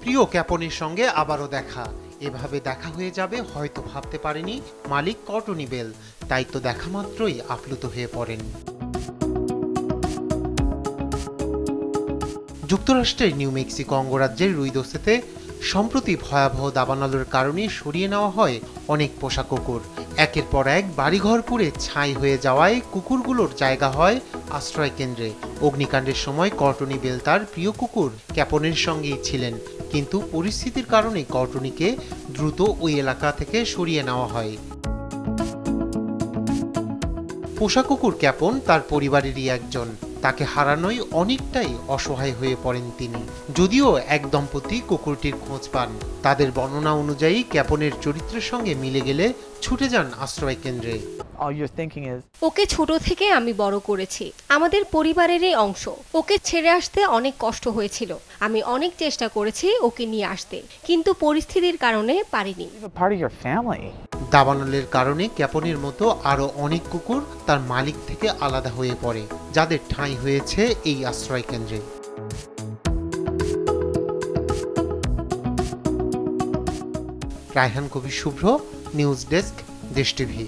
প্রিয় ক্যাপনের সঙ্গে আবারও দেখা। এভাবে দেখা হয়ে যাবে হয়তো ভাবতে পারেনি মালিক কর্টনি বেল। তাই তো দেখা মাত্রই আপ্লুত হয়ে পড়েন। যুক্তরাষ্ট্রের নিউ মেক্সিকো অঙ্গরাজ্যের রুইদোসেতে সম্প্রতি ভয়াবহ দাবানলের কারণে সরিয়ে নেওয়া হয় অনেক পোষা কুকুর। একের পর এক বাড়িঘর পুড়ে ছাই হয়ে যাওয়ায় কুকুরগুলোর জায়গা হয় আশ্রয় কেন্দ্রে। অগ্নিকাণ্ডের সময় কর্টনি বেল তার প্রিয় কুকুর ক্যাপনের সঙ্গেই ছিলেন, কিন্তু পরিস্থিতির কারণে কর্টনিকে দ্রুত ওই এলাকা থেকে সরিয়ে নেওয়া হয়। পোষা কুকুর ক্যাপন তার পরিবারেরই একজন। তাকে হারানোয় অনেকটাই অসহায় হয়ে পড়েন তিনি। যদিও এক দম্পতি কুকুরটির খোঁজ পান, তাদের বর্ণনা অনুযায়ী ক্যাপনের চরিত্রের সঙ্গে মিলে গেলে ছুটে যান আশ্রয় কেন্দ্রে। ওকে ছোট থেকে আমি বড় করেছি, আমাদের পরিবারেরই অংশ। ওকে ছেড়ে আসতে অনেক কষ্ট হয়েছিল। আমি অনেক চেষ্টা করেছি ওকে নিয়ে আসতে, কিন্তু পরিস্থিতির কারণে পারিনি। দাবানলের কারণে ক্যাপনের মতো আরো অনেক কুকুর তার মালিক থেকে আলাদা হয়ে পড়ে, যাদের ঠাঁই হয়েছে এই আশ্রয় কেন্দ্রে। রায়হান কবির শুভ্র, নিউজ ডেস্ক, দেশ টিভি।